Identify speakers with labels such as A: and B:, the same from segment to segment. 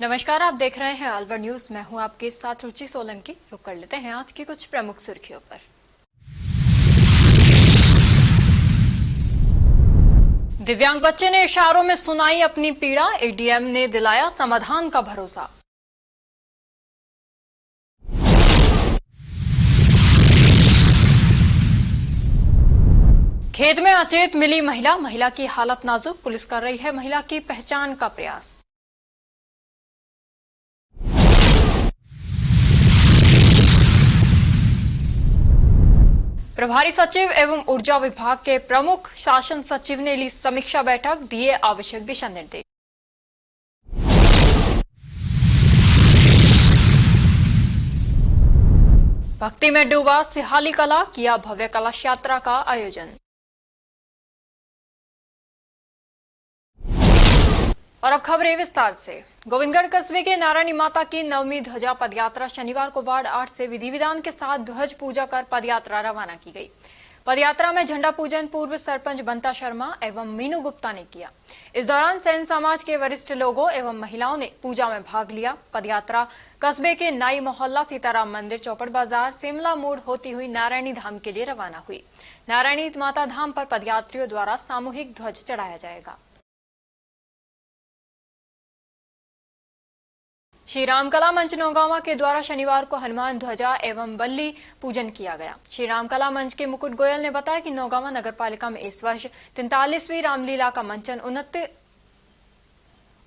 A: नमस्कार, आप देख रहे हैं अलवर न्यूज। मैं हूं आपके साथ रुचि सोलंकी। रुक कर लेते हैं आज की कुछ प्रमुख सुर्खियों पर। दिव्यांग बच्चे ने इशारों में सुनाई अपनी पीड़ा, एडीएम ने दिलाया समाधान का भरोसा। खेत में अचेत मिली महिला की हालत नाजुक, पुलिस कर रही है महिला की पहचान का प्रयास। प्रभारी सचिव एवं ऊर्जा विभाग के प्रमुख शासन सचिव ने ली समीक्षा बैठक, दिए आवश्यक दिशा निर्देश। भक्ति में डूबा सिहाली कला, किया भव्य कलश यात्रा का आयोजन। और अब खबरें विस्तार से। गोविंदगढ़ कस्बे के नारायणी माता की नवमी ध्वजा पदयात्रा शनिवार को वार्ड 8 से विधि विधान के साथ ध्वज पूजा कर पदयात्रा रवाना की गई। पदयात्रा में झंडा पूजन पूर्व सरपंच बंता शर्मा एवं मीनू गुप्ता ने किया। इस दौरान सेन समाज के वरिष्ठ लोगों एवं महिलाओं ने पूजा में भाग लिया। पदयात्रा कस्बे के नाई मोहल्ला, सीताराम मंदिर, चौपड़ बाजार, शिमला मोड़ होती हुई नारायणी धाम के लिए रवाना हुई। नारायणी माता धाम पर पदयात्रियों द्वारा सामूहिक ध्वज चढ़ाया जाएगा। श्री रामकला मंच नौगांवा के द्वारा शनिवार को हनुमान ध्वजा एवं बल्ली पूजन किया गया। श्री रामकला मंच के मुकुट गोयल ने बताया कि नौगांवा नगरपालिका में इस वर्ष 43वीं रामलीला का मंचन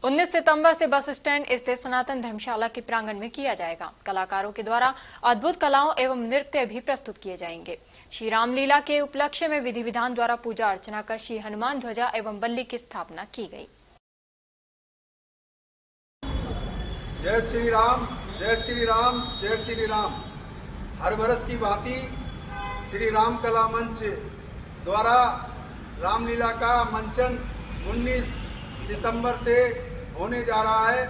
A: 19 सितंबर से बस स्टैंड स्थित सनातन धर्मशाला के प्रांगण में किया जाएगा। कलाकारों के द्वारा अद्भुत कलाओं एवं नृत्य भी प्रस्तुत किए जाएंगे। श्री रामलीला के उपलक्ष्य में विधि विधान द्वारा पूजा अर्चना कर श्री हनुमान ध्वजा एवं बल्ली की स्थापना की गई।
B: जय श्री राम, जय श्री राम, जय श्री राम। हर वर्ष की भांति श्री राम कला मंच द्वारा रामलीला का मंचन 19 सितंबर से होने जा रहा है,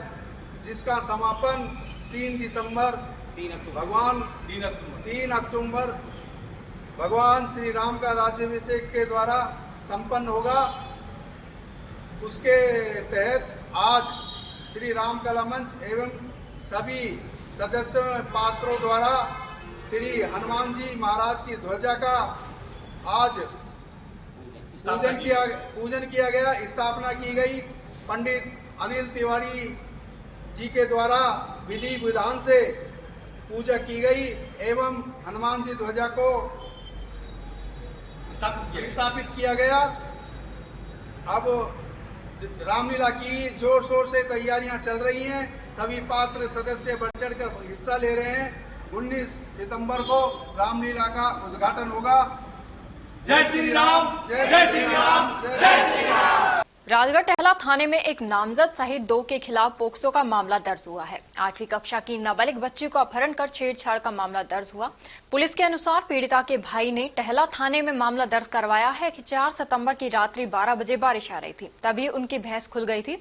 B: जिसका समापन 3 अक्टूबर भगवान श्री राम का राज्याभिषेक के द्वारा संपन्न होगा। उसके तहत आज श्री राम कला मंच एवं सभी सदस्यों पात्रों द्वारा श्री हनुमान जी महाराज की ध्वजा का आज पूजन किया गया, स्थापना की गई। पंडित अनिल तिवारी जी के द्वारा विधि विधान से पूजा की गई एवं हनुमान जी ध्वजा को स्थापित किया गया। अब रामलीला की जोर शोर से तैयारियां चल रही हैं। सभी पात्र सदस्य बढ़ चढ़कर हिस्सा ले रहे हैं। 19 सितंबर को रामलीला का उद्घाटन होगा।
C: जय श्री राम, जय श्री राम, जय श्री राम।
A: राजगढ़ टहला थाने में एक नामजद सहित 2 के खिलाफ पोक्सो का मामला दर्ज हुआ है। 8वीं कक्षा की नाबालिग बच्ची को अपहरण कर छेड़छाड़ का मामला दर्ज हुआ। पुलिस के अनुसार पीड़िता के भाई ने टहला थाने में मामला दर्ज करवाया है कि 4 सितंबर की रात्रि 12 बजे बारिश आ रही थी, तभी उनकी भैंस खुल गई थी।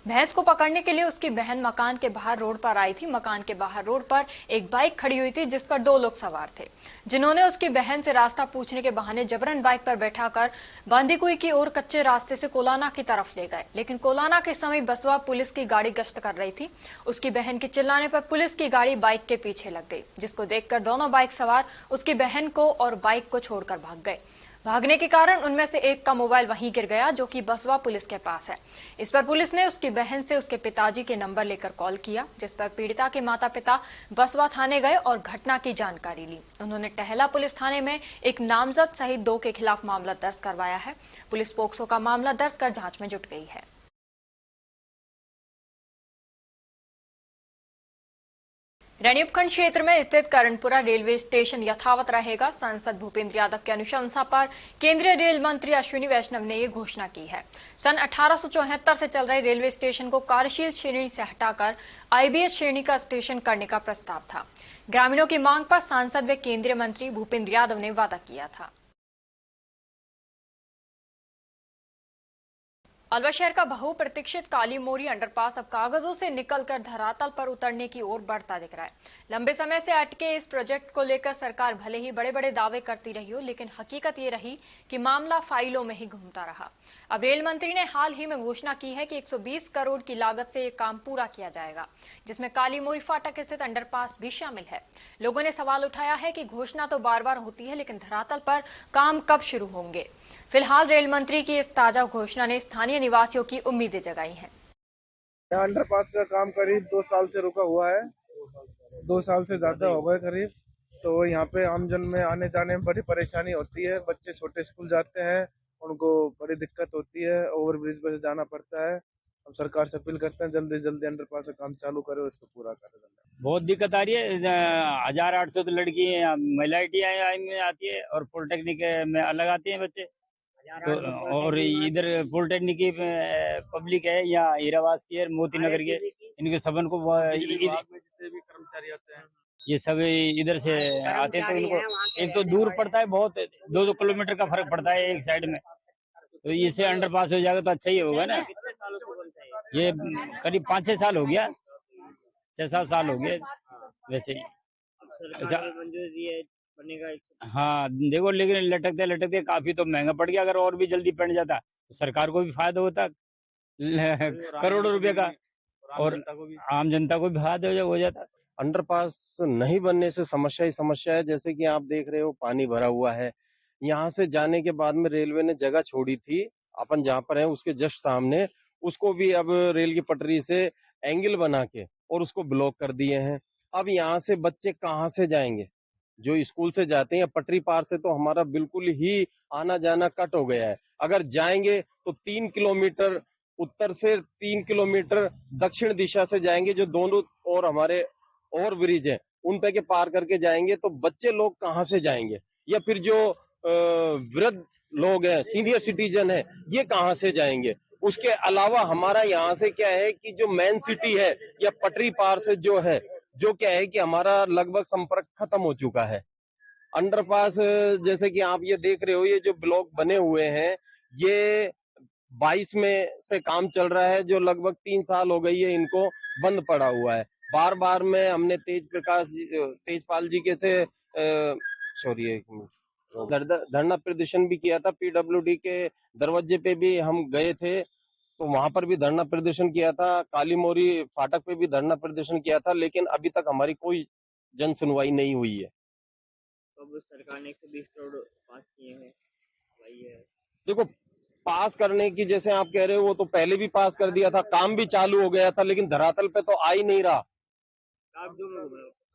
A: भैंस को पकड़ने के लिए उसकी बहन मकान के बाहर रोड पर आई थी। मकान के बाहर रोड पर एक बाइक खड़ी हुई थी, जिस पर 2 लोग सवार थे, जिन्होंने उसकी बहन से रास्ता पूछने के बहाने जबरन बाइक पर बैठाकर बांदीकुई की ओर कच्चे रास्ते से कोलाना की तरफ ले गए। लेकिन कोलाना के समय बसवा पुलिस की गाड़ी गश्त कर रही थी। उसकी बहन के चिल्लाने पर पुलिस की गाड़ी बाइक के पीछे लग गई, जिसको देखकर दोनों बाइक सवार उसकी बहन को और बाइक को छोड़कर भाग गए। भागने के कारण उनमें से एक का मोबाइल वहीं गिर गया, जो कि बसवा पुलिस के पास है। इस पर पुलिस ने उसकी बहन से उसके पिताजी के नंबर लेकर कॉल किया, जिस पर पीड़िता के माता पिता बसवा थाने गए और घटना की जानकारी ली। उन्होंने टहला पुलिस थाने में एक नामजद सहित 2 के खिलाफ मामला दर्ज करवाया है। पुलिस पोक्सो का मामला दर्ज कर जांच में जुट गई है। रैनी उपखंड क्षेत्र में स्थित करणपुरा रेलवे स्टेशन यथावत रहेगा। सांसद भूपेंद्र यादव की अनुशंसा पर केंद्रीय रेल मंत्री अश्विनी वैष्णव ने ये घोषणा की है। सन 1874 से चल रहे रेलवे स्टेशन को कार्यशील श्रेणी से हटाकर आईबीएस श्रेणी का स्टेशन करने का प्रस्ताव था। ग्रामीणों की मांग पर सांसद व केंद्रीय मंत्री भूपेंद्र यादव ने वादा किया था। अलवर शहर का बहुप्रतीक्षित काली मोरी अंडरपास अब कागजों से निकलकर धरातल पर उतरने की ओर बढ़ता दिख रहा है। लंबे समय से अटके इस प्रोजेक्ट को लेकर सरकार भले ही बड़े बड़े दावे करती रही हो, लेकिन हकीकत ये रही कि मामला फाइलों में ही घूमता रहा। अब रेल मंत्री ने हाल ही में घोषणा की है कि 120 करोड़ की लागत से ये काम पूरा किया जाएगा, जिसमें काली मोरी फाटक स्थित अंडरपास भी शामिल है। लोगों ने सवाल उठाया है कि घोषणा तो बार बार होती है, लेकिन धरातल पर काम कब शुरू होंगे। फिलहाल रेल मंत्री की इस ताजा घोषणा ने स्थानीय निवासियों की उम्मीदें जगाई हैं।
D: अंडरपास का काम करीब 2 साल से रुका हुआ है, 2 साल से ज्यादा हो गए करीब। तो यहाँ पे आमजन में आने जाने में बड़ी परेशानी होती है। बच्चे छोटे स्कूल जाते हैं, उनको बड़ी दिक्कत होती है, ओवर ब्रिज पर जाना पड़ता है। हम सरकार से अपील करते हैं जल्दी जल्दी अंडरपास का काम चालू करे और इसको पूरा करे।
E: बहुत दिक्कत आ रही है। 1800 तो लड़की महिला ITI में आती है और पॉलिटेक्निक में अलग आती है बच्चे। तो और इधर पॉलिटेक्निक की पब्लिक है या हीरावास की है, मोती नगर के, इनके सबन को जितने भी कर्मचारी आते हैं ये सब इधर से आते हैं। तो इनको एक तो दूर पड़ता है, बहुत 2-2 किलोमीटर का फर्क पड़ता है एक साइड में। तो इससे अंडरपास हो जाएगा तो अच्छा ही होगा ना। ये करीब 5-6 साल हो गया, 6-7 साल हो गए वैसे। हाँ देखो, लेकिन लटकते लटकते काफी तो महंगा पड़ गया। अगर और भी जल्दी पड़ जाता तो सरकार को भी फायदा होता करोड़ों रुपए का, और आम जनता को भी फायदा हो जाता।
F: अंडरपास नहीं बनने से समस्या ही समस्या है। जैसे कि आप देख रहे हो पानी भरा हुआ है। यहाँ से जाने के बाद में रेलवे ने जगह छोड़ी थी अपन जहाँ पर है उसके जस्ट सामने, उसको भी अब रेल की पटरी से एंगल बना के और उसको ब्लॉक कर दिए हैं। अब यहाँ से बच्चे कहाँ से जाएंगे? जो स्कूल से जाते हैं पटरी पार से, तो हमारा बिल्कुल ही आना जाना कट हो गया है। अगर जाएंगे तो 3 किलोमीटर उत्तर से 3 किलोमीटर दक्षिण दिशा से जाएंगे, जो दोनों और हमारे ओवर ब्रिज है उन पे के पार करके जाएंगे। तो बच्चे लोग कहाँ से जाएंगे? या फिर जो वृद्ध लोग हैं, सीनियर सिटीजन है, ये कहाँ से जाएंगे? उसके अलावा हमारा यहाँ से क्या है कि जो मेन सिटी है या पटरी पार से जो है, जो क्या है कि हमारा लगभग संपर्क खत्म हो चुका है। अंडरपास जैसे कि आप ये देख रहे हो, ये जो ब्लॉक बने हुए हैं, ये 22 में से काम चल रहा है, जो लगभग 3 साल हो गई है इनको बंद पड़ा हुआ है। बार बार में हमने तेजपाल जी के से धरना प्रदर्शन भी किया था। PWD के दरवाजे पे भी हम गए थे, तो वहां पर भी धरना प्रदर्शन किया था। काली मोरी फाटक पे भी धरना प्रदर्शन किया था, लेकिन अभी तक हमारी कोई जन सुनवाई नहीं हुई है।
G: तो सरकार ने 120 करोड़ पास किए हैं,
F: देखो पास करने की जैसे आप कह रहे हो, वो तो पहले भी पास कर दिया था, काम भी चालू हो गया था, लेकिन धरातल पे तो आ ही नहीं रहा।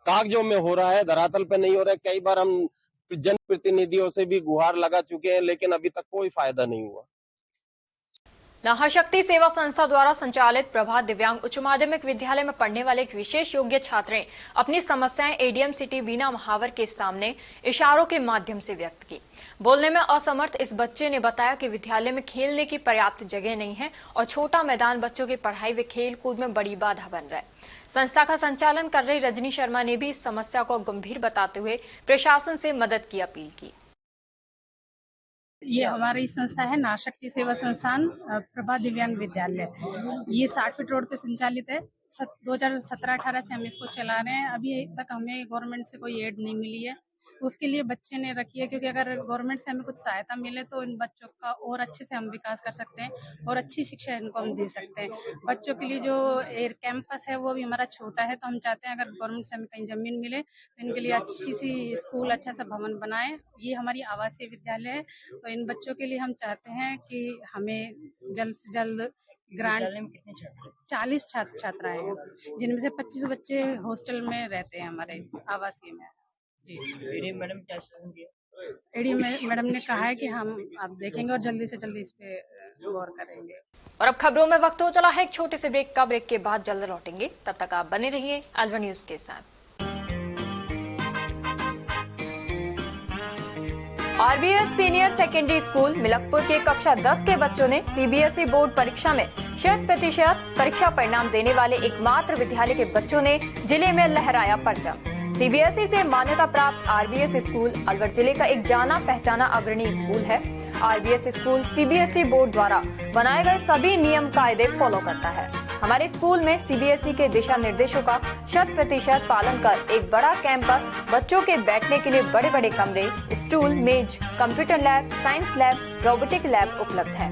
F: कागजों में हो रहा है, धरातल पे नहीं हो रहा है। कई बार हम जनप्रतिनिधियों से भी गुहार लगा चुके हैं, लेकिन अभी तक कोई फायदा नहीं हुआ।
A: नाहर शक्ति सेवा संस्था द्वारा संचालित प्रभात दिव्यांग उच्च माध्यमिक विद्यालय में पढ़ने वाले एक विशेष योग्य छात्र ने अपनी समस्याएं ADM सिटी बीना महावर के सामने इशारों के माध्यम से व्यक्त की। बोलने में असमर्थ इस बच्चे ने बताया कि विद्यालय में खेलने की पर्याप्त जगह नहीं है और छोटा मैदान बच्चों की पढ़ाई व खेल कूद में बड़ी बाधा बन रहा है। संस्था का संचालन कर रही रजनी शर्मा ने भी इस समस्या को गंभीर बताते हुए प्रशासन से मदद की अपील की।
H: ये हमारी संस्था है नाहर शक्ति सेवा संस्थान प्रभात दिव्यांग विद्यालय। ये 60 फीट रोड पे संचालित है। 2017-18 से हम इसको चला रहे हैं। अभी तक हमें गवर्नमेंट से कोई एड नहीं मिली है। उसके लिए बच्चे ने रखी है, क्योंकि अगर गवर्नमेंट से हमें कुछ सहायता मिले तो इन बच्चों का और अच्छे से हम विकास कर सकते हैं और अच्छी शिक्षा इनको हम दे सकते हैं। बच्चों के लिए जो एयर कैंपस है वो भी हमारा छोटा है, तो हम चाहते हैं अगर गवर्नमेंट से हमें कहीं जमीन मिले तो इनके लिए अच्छी सी स्कूल, अच्छा सा भवन बनाए। ये हमारी आवासीय विद्यालय है, तो इन बच्चों के लिए हम चाहते हैं कि हमें जल्द से जल्द ग्रांट। 40 छात्र छात्राएं हैं, जिनमें से 25 बच्चे हॉस्टल में रहते हैं हमारे आवासीय में।
G: एडी मैडम क्या
H: एडी मैडम ने कहा है कि हम आप देखेंगे और जल्दी से जल्दी इस पे गौर करेंगे।
A: और अब खबरों में वक्त हो चला है एक छोटे से ब्रेक का। ब्रेक के बाद जल्द लौटेंगे, तब तक आप बने रहिए अलवर न्यूज के साथ। RBS senior secondary school Milakpur के कक्षा 10 के बच्चों ने CBSE बोर्ड परीक्षा में 100% परीक्षा परिणाम देने वाले एकमात्र विद्यालय के बच्चों ने जिले में लहराया परचम। CBSE से मान्यता प्राप्त RBS स्कूल अलवर जिले का एक जाना पहचाना अग्रणी स्कूल है। आरबीएस स्कूल सीबीएसई बोर्ड द्वारा बनाए गए सभी नियम कायदे फॉलो करता है। हमारे स्कूल में सीबीएसई के दिशा निर्देशों का 100% पालन कर एक बड़ा कैंपस, बच्चों के बैठने के लिए बड़े बड़े कमरे, स्टूल, मेज, computer lab, science lab, robotic lab उपलब्ध है।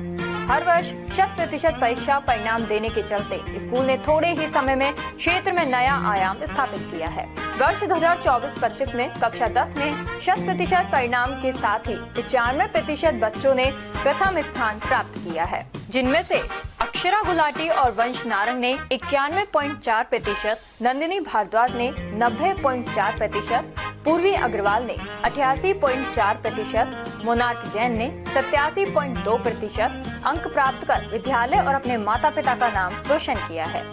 A: हर वर्ष 100% परीक्षा परिणाम देने के चलते स्कूल ने थोड़े ही समय में क्षेत्र में नया आयाम स्थापित किया है। वर्ष 2024-25 में कक्षा 10 में 100% परिणाम के साथ ही 95% बच्चों ने प्रथम स्थान प्राप्त किया है, जिनमें से अक्षरा गुलाटी और वंश नारंग ने 91.4%, नंदिनी भारद्वाज ने 90.4%, पूर्वी अग्रवाल ने 88.4%, मोनार्क जैन ने 87.2% अंक प्राप्त कर विद्यालय और अपने माता पिता का नाम रोशन किया है।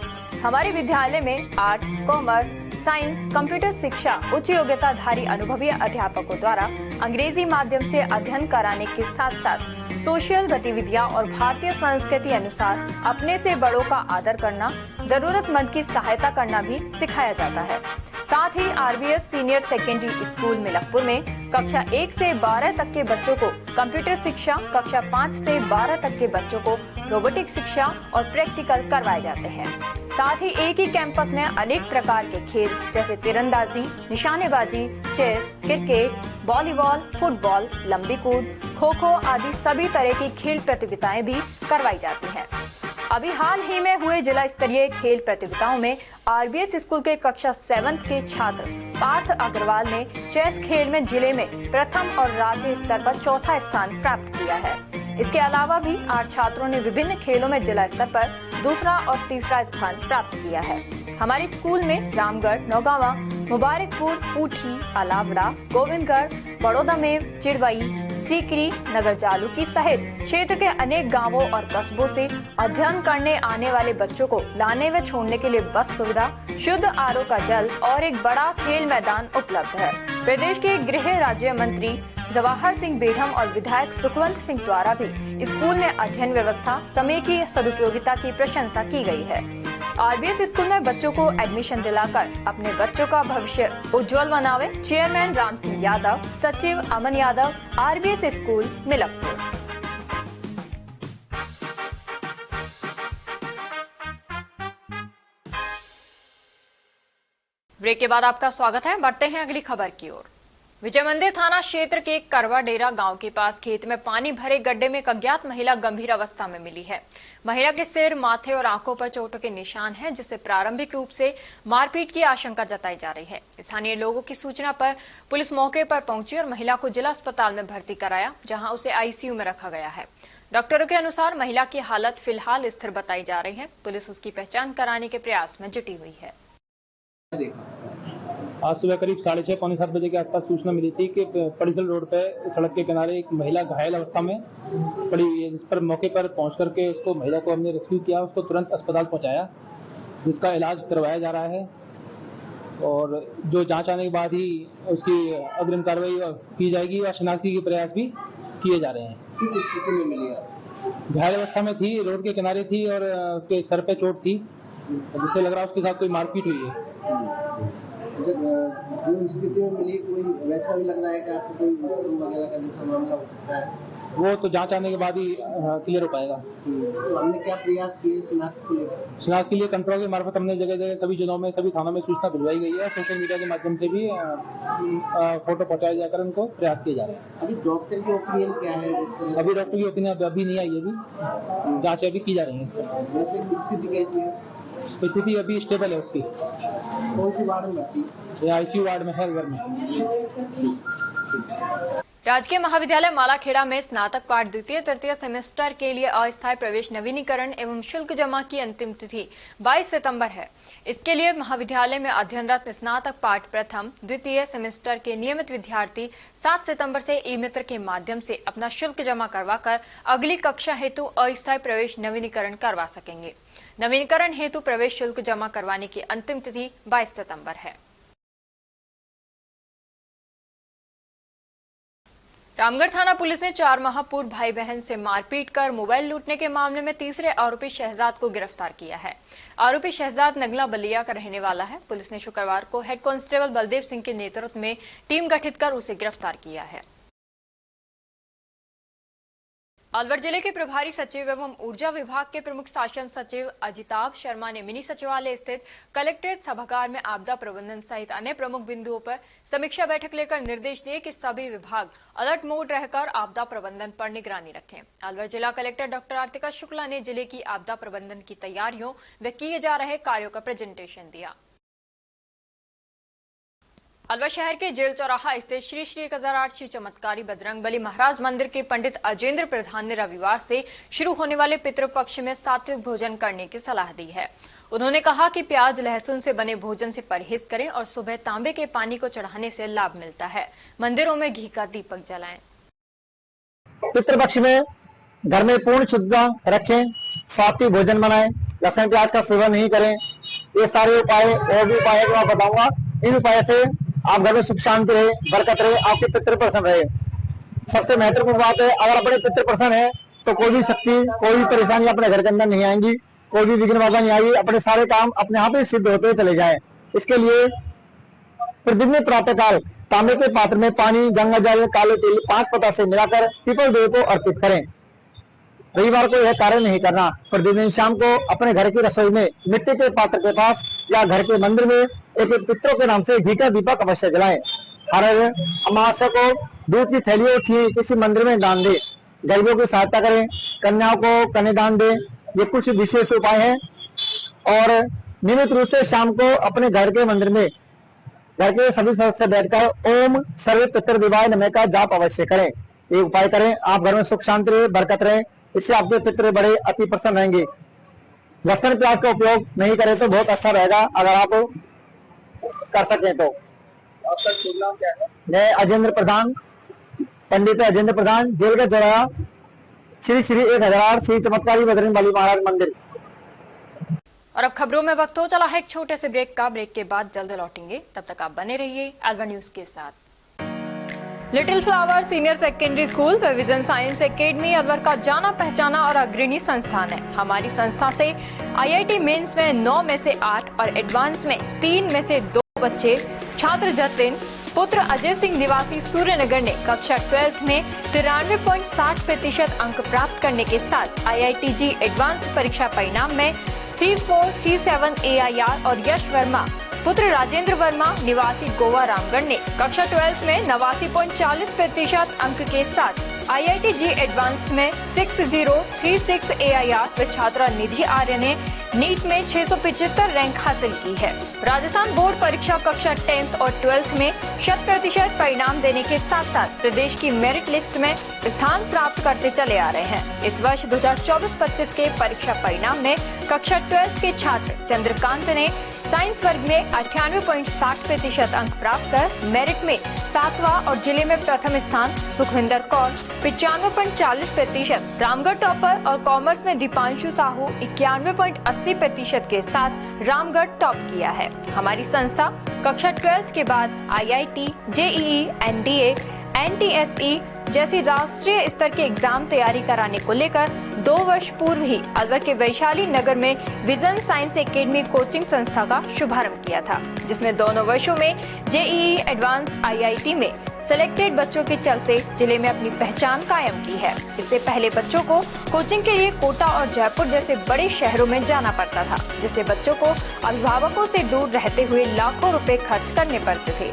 A: हमारे विद्यालय में आर्ट्स, कॉमर्स, साइंस, कंप्यूटर शिक्षा उच्च योग्यताधारी अनुभवी अध्यापकों द्वारा अंग्रेजी माध्यम से अध्ययन कराने के साथ साथ सोशल गतिविधियां और भारतीय संस्कृति अनुसार अपने से बड़ों का आदर करना, जरूरतमंद की सहायता करना भी सिखाया जाता है। साथ ही RBS senior secondary school Milakpur में कक्षा 1 से 12 तक के बच्चों को कंप्यूटर शिक्षा, कक्षा 5 से 12 तक के बच्चों को रोबोटिक शिक्षा और प्रैक्टिकल करवाए जाते हैं। साथ ही एक ही कैंपस में अनेक प्रकार के खेल जैसे तीरंदाजी, निशानेबाजी, चेस, क्रिकेट, वॉलीबॉल, फुटबॉल, लंबी कूद, खो खो आदि सभी तरह की खेल प्रतियोगिताएं भी करवाई जाती हैं। अभी हाल ही में हुए जिला स्तरीय खेल प्रतियोगिताओं में आरबीएस स्कूल के कक्षा 7 के छात्र पार्थ अग्रवाल ने चेस खेल में जिले में प्रथम और राज्य स्तर पर चौथा स्थान प्राप्त किया है। इसके अलावा भी 8 छात्रों ने विभिन्न खेलों में जिला स्तर पर दूसरा और तीसरा स्थान प्राप्त किया है। हमारे स्कूल में रामगढ़, नौगावा, मुबारकपुर, ऊठी, अलावड़ा, गोविंदगढ़, बड़ौदामेव, चिड़वई, सीकरी, नगर जालूकी सहित क्षेत्र के अनेक गांवों और कस्बों से अध्ययन करने आने वाले बच्चों को लाने व छोड़ने के लिए बस सुविधा, शुद्ध आरओ का जल और एक बड़ा खेल मैदान उपलब्ध है। प्रदेश के गृह राज्य मंत्री जवाहर सिंह बेढम और विधायक सुखवंत सिंह द्वारा भी स्कूल में अध्ययन व्यवस्था, समय की सदुपयोगिता की प्रशंसा की गई है। आरबीएस स्कूल में बच्चों को एडमिशन दिलाकर अपने बच्चों का भविष्य उज्जवल बनावे। चेयरमैन राम सिंह यादव, सचिव Aman Yadav, RBS school Milakpur. Break के बाद आपका स्वागत है। बढ़ते हैं अगली खबर की ओर। विजय मंदिर थाना क्षेत्र के करवा डेरा गांव के पास खेत में पानी भरे गड्ढे में एक अज्ञात महिला गंभीर अवस्था में मिली है। महिला के सिर, माथे और आंखों पर चोटों के निशान हैं, जिससे प्रारंभिक रूप से मारपीट की आशंका जताई जा रही है। स्थानीय लोगों की सूचना पर पुलिस मौके पर पहुंची और महिला को जिला अस्पताल में भर्ती कराया, जहां उसे आईसीयू में रखा गया है। डॉक्टरों के अनुसार महिला की हालत फिलहाल स्थिर बताई जा रही है। पुलिस उसकी पहचान कराने के प्रयास में जुटी हुई है।
I: आज सुबह करीब 6:30 पौने 7 बजे के आसपास सूचना मिली थी कि पड़ीसल रोड पे सड़क के किनारे एक महिला घायल अवस्था में पड़ी हुई है, जिस पर मौके पर पहुंच करके उसको महिला को हमने रेस्क्यू किया, उसको तुरंत अस्पताल पहुंचाया, जिसका इलाज करवाया जा रहा है और जो जांच आने के बाद ही उसकी अग्रिम कार्रवाई की जाएगी और शिनाख्ती के प्रयास भी किए जा रहे हैं। किस स्थिति में मिली है? घायल अवस्था में थी, रोड के किनारे थी और उसके सर पे चोट थी, जिससे लग रहा है उसके साथ कोई मारपीट हुई है। जो स्थिति में मिली, कोई वैसा भी लग रहा है कि आपको कोई वगैरह का जैसा मामला हो सकता है? वो तो जांच आने के बाद ही क्लियर हो पाएगा। तो हमने क्या प्रयास किए शिनाख्त के लिए? कंट्रोल के मार्फत हमने जगह जगह सभी जिलों में, सभी थानों में सूचना भिजवाई गई है। सोशल मीडिया के माध्यम से भी फोटो पहुंचाए जाकर उनको प्रयास किए जा रहे हैं। अभी डॉक्टर की ओपिनियन क्या है? अभी डॉक्टर की ओपिनियन अभी नहीं आई है, अभी जाँच अभी की जा रही है। वैसे स्थिति कैसी है? स्थिति अभी स्टेबल है उसकी। कौन सी वार्ड में थी? आईसीयू वार्ड में है, घर में।
A: राजकीय महाविद्यालय मालाखेड़ा में स्नातक पाठ द्वितीय तृतीय सेमेस्टर के लिए अस्थायी प्रवेश नवीनीकरण एवं शुल्क जमा की अंतिम तिथि 22 सितंबर है। इसके लिए महाविद्यालय में अध्ययनरत स्नातक पाठ प्रथम द्वितीय सेमेस्टर के नियमित विद्यार्थी 7 सितंबर से ई मित्र के माध्यम से अपना शुल्क जमा करवाकर अगली कक्षा हेतु अस्थायी प्रवेश नवीनीकरण करवा सकेंगे। नवीनीकरण हेतु प्रवेश शुल्क जमा करवाने की अंतिम तिथि 22 सितंबर है। रामगढ़ थाना पुलिस ने 4 माह पूर्व भाई बहन से मारपीट कर मोबाइल लूटने के मामले में तीसरे आरोपी शहजाद को गिरफ्तार किया है। आरोपी शहजाद नगला बलिया का रहने वाला है। पुलिस ने शुक्रवार को हेड कांस्टेबल बलदेव सिंह के नेतृत्व में टीम गठित कर उसे गिरफ्तार किया है। अलवर जिले के प्रभारी सचिव एवं ऊर्जा विभाग के प्रमुख शासन सचिव अजिताभ शर्मा ने मिनी सचिवालय स्थित कलेक्ट्रेट सभागार में आपदा प्रबंधन सहित अन्य प्रमुख बिंदुओं पर समीक्षा बैठक लेकर निर्देश दिए कि सभी विभाग अलर्ट मोड रहकर आपदा प्रबंधन पर निगरानी रखें। अलवर जिला कलेक्टर डॉक्टर आर्तिका शुक्ला ने जिले की आपदा प्रबंधन की तैयारियों व किए जा रहे कार्यों का प्रेजेंटेशन दिया। अलवर शहर के जेल चौराहा स्थित श्री श्री 1008 श्री चमत्कारी बजरंगबली महाराज मंदिर के पंडित अजेंद्र प्रधान ने रविवार से शुरू होने वाले पितृपक्ष में सात्विक भोजन करने की सलाह दी है। उन्होंने कहा कि प्याज लहसुन से बने भोजन से परहेज करें और सुबह तांबे के पानी को चढ़ाने से लाभ मिलता है। मंदिरों में घी का दीपक जलाएं।
I: पितृपक्ष में घर में पूर्ण शुद्धता रखें, सात्विक भोजन बनाएं, लहसुन प्याज का सेवन नहीं करें। ये सारे उपाय और भी उपाय मैं बताऊंगा। इन उपायों से आप घर में सुख शांति रहे, बरकत रहे, आपके पितृ प्रसन्न रहे। सबसे महत्वपूर्ण बात है, अगर अपने पितृ प्रसन्न है तो कोई भी शक्ति, कोई भी परेशानी अपने घर के अंदर नहीं आएंगी, कोई भी विघ्न बाधा नहीं आएगी, अपने सारे काम अपने आप ही सिद्ध होते चले जाए। इसके लिए प्रतिदिन प्रातःकाल तांबे के पात्र में पानी, गंगा जल, काले तिल 5 पत्ता से मिलाकर पीपल देव को अर्पित करें। रविवार को यह कार्य नहीं करना। प्रतिदिन शाम को अपने घर की रसोई में मिट्टी के पात्र के पास या घर के मंदिर में एक पितरों के नाम से घी का दीपक अवश्य जलाएं। हर अमावस्या को दूध की थैली और खीर किसी मंदिर में दान दें। गरीबों की सहायता करें, कन्याओं को कन्यादान दें। ये कुछ विशेष उपाय हैं। और नियमित रूप से शाम को अपने घर के मंदिर में घर के सभी सदस्य बैठकर ओम सर्वे पितृ देवाय नमः का जाप अवश्य करें। ये उपाय करें, आप घर में सुख शांति रहे, बरकत रहे। इससे आपके पितृ बड़े अति प्रसन्न रहेंगे। लहसुन प्याज का उपयोग नहीं करें तो बहुत अच्छा रहेगा, अगर आप कर सकें तो। आपका शुभ नाम क्या है? मैं अजेंद्र प्रधान, पंडित अजेंद्र प्रधान, जेल का चौराहा, श्री श्री 1008 श्री चमत्कारी बजरंगबली महाराज मंदिर।
A: और अब खबरों में वक्त हो चला है एक छोटे से ब्रेक का। ब्रेक के बाद जल्द लौटेंगे, तब तक आप बने रहिए अलवर न्यूज के साथ। Little flower senior secondary school व विजन साइंस एकेडमी अलवर का जाना पहचाना और अग्रणी संस्थान है। हमारी संस्था से IIT मेंस में 9 में से 8 और एडवांस में 3 में से 2 बच्चे छात्र जतिन पुत्र अजय सिंह निवासी सूर्यनगर ने कक्षा 12 में 93.60% अंक प्राप्त करने के साथ IITG एडवांस परीक्षा परिणाम में 3437 AIR और यश वर्मा पुत्र राजेंद्र वर्मा निवासी गोवा रामगढ़ ने कक्षा 12 में 89.40% अंक के साथ IITG एडवांस में 6036 AIR व छात्रा निधि आर्य ने नीट में 675 रैंक हासिल की है। राजस्थान बोर्ड परीक्षा कक्षा 10th और 12th में 100% परिणाम देने के साथ साथ प्रदेश की मेरिट लिस्ट में स्थान प्राप्त करते चले आ रहे हैं। इस वर्ष 2024-25 के परीक्षा परिणाम में कक्षा 12th के छात्र चंद्रकांत ने साइंस वर्ग में 98.60% अंक प्राप्त कर मेरिट में 7वां और जिले में प्रथम स्थान, सुखविंदर कौर 95.40%, रामगढ़ टॉपर और कॉमर्स में दीपांशु साहू 91.80% के साथ रामगढ़ टॉप किया है। हमारी संस्था कक्षा 12 के बाद IIT, JEE, NDA, NTSE जैसी राष्ट्रीय स्तर के एग्जाम तैयारी कराने को लेकर 2 वर्ष पूर्व ही अलवर के वैशाली नगर में विजन साइंस एकेडमी कोचिंग संस्था का शुभारंभ किया था, जिसमें दोनों वर्षों में JEE एडवांस IIT में सिलेक्टेड बच्चों के चलते जिले में अपनी पहचान कायम की है। इससे पहले बच्चों को कोचिंग के लिए कोटा और जयपुर जैसे बड़े शहरों में जाना पड़ता था, जिससे बच्चों को अभिभावकों से दूर रहते हुए लाखों रुपए खर्च करने पड़ते थे।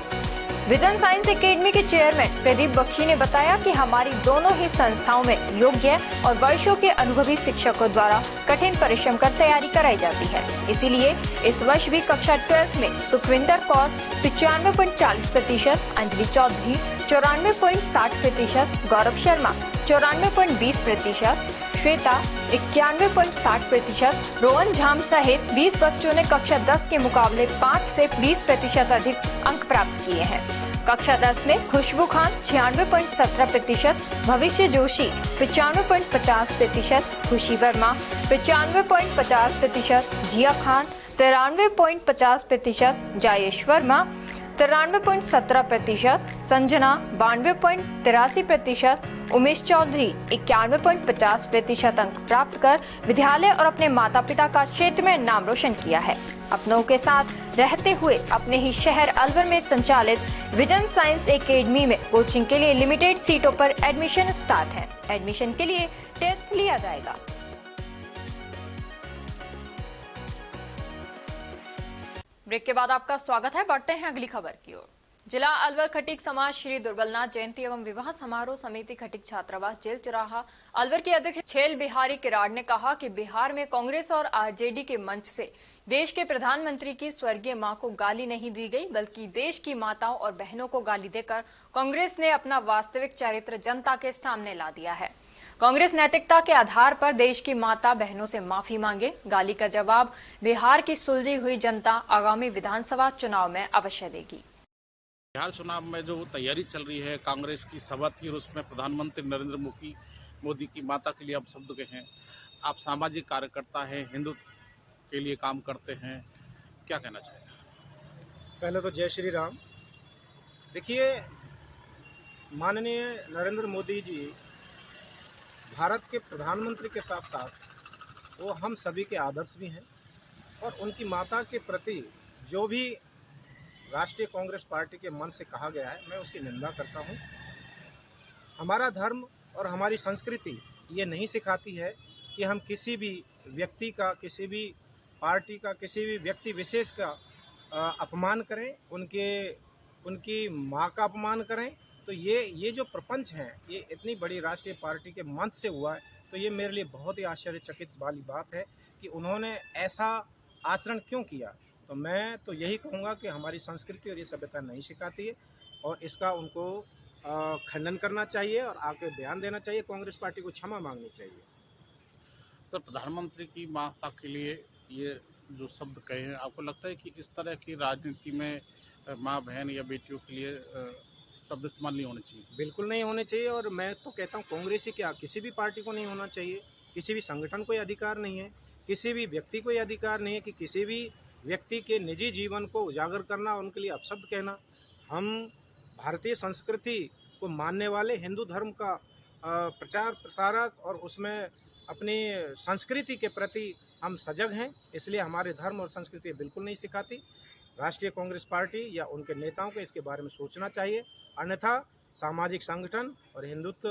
A: विजन साइंस एकेडमी के चेयरमैन प्रदीप बख्शी ने बताया कि हमारी दोनों ही संस्थाओं में योग्य और वर्षों के अनुभवी शिक्षकों द्वारा कठिन परिश्रम कर तैयारी कराई जाती है। इसीलिए इस वर्ष भी कक्षा 12 में सुखविंदर कौर 95.40%, अंजलि चौधरी 94.60%, गौरव शर्मा 94.20%, श्वेता 91.60%, रोहन झाम सहित 20 बच्चों ने कक्षा 10 के मुकाबले 5 से 20% अधिक अंक प्राप्त किए हैं। कक्षा 10 में खुशबू खान 96.17%, भविष्य जोशी 95.50%, खुशी वर्मा 95.50%, जिया खान 93.50%, जायेश वर्मा 93.17%, संजना 92.83%, उमेश चौधरी 91.50% अंक प्राप्त कर विद्यालय और अपने माता पिता का क्षेत्र में नाम रोशन किया है। अपनों के साथ रहते हुए अपने ही शहर अलवर में संचालित विजन साइंस एकेडमी में कोचिंग के लिए लिमिटेड सीटों पर एडमिशन स्टार्ट है। एडमिशन के लिए टेस्ट लिया जाएगा। ब्रेक के बाद आपका स्वागत है। बढ़ते हैं अगली खबर की ओर। जिला अलवर खटीक समाज श्री दुर्बलनाथ जयंती एवं विवाह समारोह समिति खटीक छात्रावास जेल चौराहा अलवर के अध्यक्ष छेल बिहारी किराड़ ने कहा कि बिहार में कांग्रेस और आरजेडी के मंच से देश के प्रधानमंत्री की स्वर्गीय मां को गाली नहीं दी गई, बल्कि देश की माताओं और बहनों को गाली देकर कांग्रेस ने अपना वास्तविक चरित्र जनता के सामने ला दिया है। कांग्रेस नैतिकता के आधार पर देश की माता बहनों से माफी मांगे। गाली का जवाब बिहार की सुलझी हुई जनता आगामी विधानसभा चुनाव में अवश्य देगी।
J: बिहार चुनाव में जो तैयारी चल रही है, कांग्रेस की सभा थी और उसमें प्रधानमंत्री नरेंद्र मोदी की माता के लिए आप शब्द कहे हैं। आप सामाजिक कार्यकर्ता हैं, हिंदुत्व के लिए काम करते हैं, क्या कहना चाहेंगे?
K: पहले तो जय श्री राम। देखिए, माननीय नरेंद्र मोदी जी भारत के प्रधानमंत्री के साथ साथ वो हम सभी के आदर्श भी हैं और उनकी माता के प्रति जो भी राष्ट्रीय कांग्रेस पार्टी के मन से कहा गया है, मैं उसकी निंदा करता हूं। हमारा धर्म और हमारी संस्कृति ये नहीं सिखाती है कि हम किसी भी व्यक्ति का, किसी भी पार्टी का, किसी भी व्यक्ति विशेष का अपमान करें, उनकी मां का अपमान करें। तो ये जो प्रपंच है, ये इतनी बड़ी राष्ट्रीय पार्टी के मंच से हुआ है, तो ये मेरे लिए बहुत ही आश्चर्यचकित वाली बात है कि उन्होंने ऐसा आचरण क्यों किया। तो मैं तो यही कहूँगा कि हमारी संस्कृति और ये सभ्यता नहीं सिखाती है और इसका उनको खंडन करना चाहिए और आके बयान देना चाहिए। कांग्रेस पार्टी को क्षमा मांगनी चाहिए।
J: तो प्रधानमंत्री की माता के लिए ये जो शब्द कहे हैं, आपको लगता है कि इस तरह की राजनीति में माँ बहन या बेटियों के लिए शब्द इस्तेमाल नहीं होने चाहिए?
K: बिल्कुल नहीं होने चाहिए। और मैं तो कहता हूँ कांग्रेस ही क्या, किसी भी पार्टी को नहीं होना चाहिए। किसी भी संगठन को अधिकार नहीं है, किसी भी व्यक्ति को अधिकार नहीं है कि किसी भी व्यक्ति के निजी जीवन को उजागर करना, उनके लिए अपशब्द कहना। हम भारतीय संस्कृति को मानने वाले, हिंदू धर्म का प्रचार प्रसारक और उसमें अपनी संस्कृति के प्रति हम सजग हैं, इसलिए हमारे धर्म और संस्कृति बिल्कुल नहीं सिखाती। राष्ट्रीय कांग्रेस पार्टी या उनके नेताओं को इसके बारे में सोचना चाहिए, अन्यथा सामाजिक संगठन और हिंदुत्व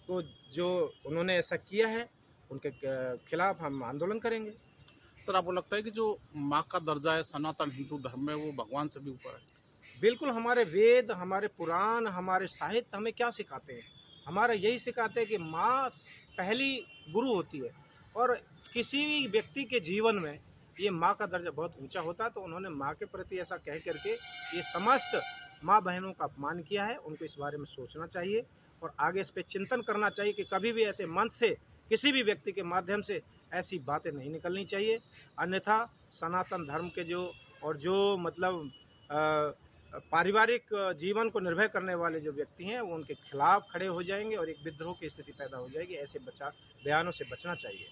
K: को जो उन्होंने ऐसा किया है उनके खिलाफ हम आंदोलन करेंगे।
J: सर, आपको लगता है कि जो माँ का दर्जा है सनातन हिंदू धर्म में, वो भगवान से भी ऊपर है?
K: बिल्कुल। हमारे वेद, हमारे पुराण, हमारे साहित्य हमें क्या सिखाते हैं? हमारा यही सिखाते हैं कि माँ पहली गुरु होती है और किसी भी व्यक्ति के जीवन में ये माँ का दर्जा बहुत ऊंचा होता है। तो उन्होंने माँ के प्रति ऐसा कह करके ये समस्त माँ बहनों का अपमान किया है। उनको इस बारे में सोचना चाहिए और आगे इस पर चिंतन करना चाहिए कि कभी भी ऐसे मंच से किसी भी व्यक्ति के माध्यम से ऐसी बातें नहीं निकलनी चाहिए, अन्यथा सनातन धर्म के जो मतलब पारिवारिक जीवन को निर्भय करने वाले जो व्यक्ति हैं वो उनके खिलाफ खड़े हो जाएंगे और एक विद्रोह की स्थिति पैदा हो जाएगी। ऐसे बयानों से बचना चाहिए।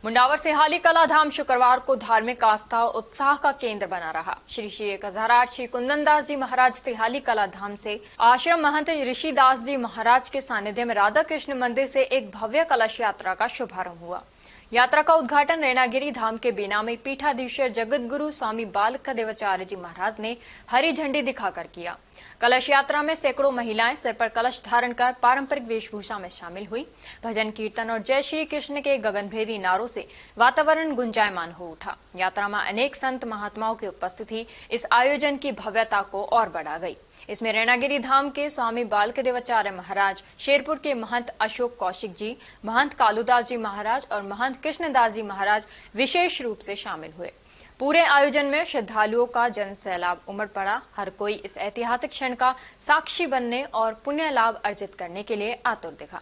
A: मुंडावर से हाली कला धाम शुक्रवार को धार्मिक आस्था और उत्साह का केंद्र बना रहा। श्री 1008 श्री कुंदनदास जी महाराज तिहाली कला धाम से आश्रम महंत ऋषिदास जी महाराज के सानिध्य में राधा कृष्ण मंदिर से एक भव्य कलश यात्रा का शुभारंभ हुआ। यात्रा का उद्घाटन रैनागिरी धाम के बेनामी पीठाधीश्वर जगत गुरु स्वामी बालक देवाचार्य जी महाराज ने हरी झंडी दिखाकर किया। कलश यात्रा में सैकड़ों महिलाएं सिर पर कलश धारण कर पारंपरिक वेशभूषा में शामिल हुई। भजन कीर्तन और जय श्री कृष्ण के गगनभेदी नारों से वातावरण गुंजायमान हो उठा। यात्रा में अनेक संत महात्माओं की उपस्थिति इस आयोजन की भव्यता को और बढ़ा गई। इसमें रैनागिरी धाम के स्वामी बालक देवाचार्य महाराज, शेरपुर के महंत अशोक कौशिक जी, महंत कालूदास जी महाराज और महंत कृष्णदास जी महाराज विशेष रूप से शामिल हुए। पूरे आयोजन में श्रद्धालुओं का जन सैलाब उमड़ पड़ा। हर कोई इस ऐतिहासिक क्षण का साक्षी बनने और पुण्य लाभ अर्जित करने के लिए आतुर दिखा।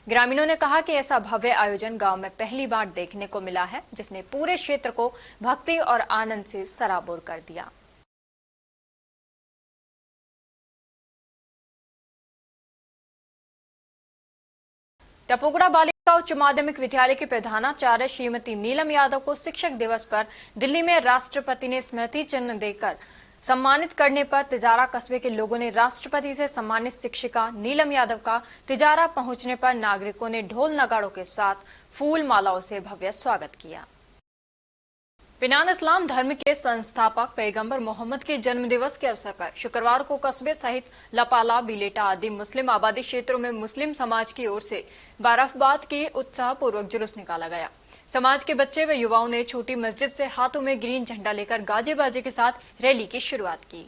A: ग्रामीणों ने कहा कि ऐसा भव्य आयोजन गांव में पहली बार देखने को मिला है, जिसने पूरे क्षेत्र को भक्ति और आनंद से सराबोर कर दिया। टपुकड़ा बालिका उच्च माध्यमिक विद्यालय के प्रधानाचार्य श्रीमती नीलम यादव को शिक्षक दिवस पर दिल्ली में राष्ट्रपति ने स्मृति चिन्ह देकर सम्मानित करने पर तिजारा कस्बे के लोगों ने राष्ट्रपति से सम्मानित शिक्षिका नीलम यादव का तिजारा पहुंचने पर नागरिकों ने ढोल नगाड़ों के साथ फूल मालाओं से भव्य स्वागत किया। पिनान इस्लाम धर्म के संस्थापक पैगंबर मोहम्मद के जन्म दिवस के अवसर पर शुक्रवार को कस्बे सहित लपाला, बिलेटा आदि मुस्लिम आबादी क्षेत्रों में मुस्लिम समाज की ओर से बाराफबाद के उत्साहपूर्वक जुलूस निकाला गया। समाज के बच्चे व युवाओं ने छोटी मस्जिद से हाथों में ग्रीन झंडा लेकर गाजे बाजे के साथ रैली की शुरुआत की।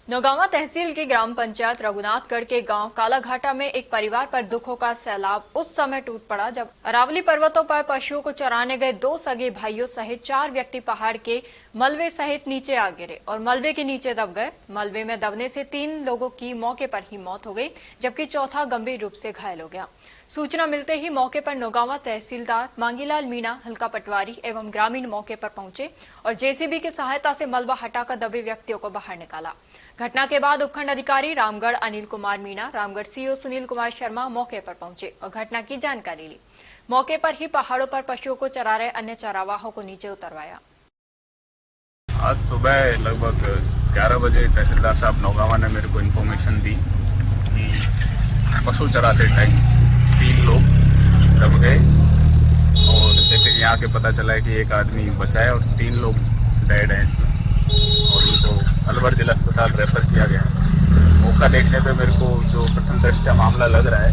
A: नौगांवा तहसील की ग्राम पंचायत रघुनाथगढ़ के गांव कालाघाटा में एक परिवार पर दुखों का सैलाब उस समय टूट पड़ा जब अरावली पर्वतों पर पशुओं को चराने गए 2 सगे भाइयों सहित 4 व्यक्ति पहाड़ के मलबे सहित नीचे आ गिरे और मलबे के नीचे दब गए। मलबे में दबने से 3 लोगों की मौके पर ही मौत हो गई, जबकि चौथा गंभीर रूप से घायल हो गया। सूचना मिलते ही मौके पर नौगांवा तहसीलदार मांगीलाल मीणा, हल्का पटवारी एवं ग्रामीण मौके पर पहुंचे और जेसीबी की सहायता से मलबा हटाकर दबे व्यक्तियों को बाहर निकाला। घटना के बाद उपखंड अधिकारी रामगढ़ अनिल कुमार मीणा, रामगढ़ सीओ सुनील कुमार शर्मा मौके पर पहुंचे और घटना की जानकारी ली। मौके पर ही पहाड़ों पर पशुओं को चरा रहे अन्य चरावाहों को नीचे उतरवाया।
L: आज सुबह लगभग 11 बजे तहसीलदार साहब नौगांवा ने मेरे को इन्फॉर्मेशन दी कि पशु चराते टाइम 3 लोग दब गए और जैसे कि यहाँ के पता चला है कि एक आदमी बचा है और 3 लोग डेड हैं इसमें और उनको अलवर जिला अस्पताल रेफर किया गया। मौका देखने पे मेरे को जो प्रथम दृष्टया मामला लग रहा है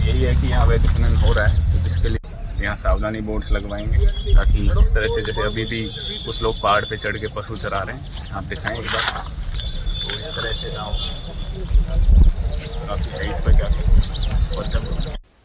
L: यही है कि यहाँ अवैध खनन हो रहा है, तो जिसके लिए यहाँ सावधानी बोर्ड्स लगवाएंगे ताकि इस तरह से जैसे अभी भी कुछ लोग पहाड़ पे चढ़ के पशु चरा रहे हैं, आप दिखाएं एक बार, तो इस तरह से ना हो। काफी हाइट पे क्या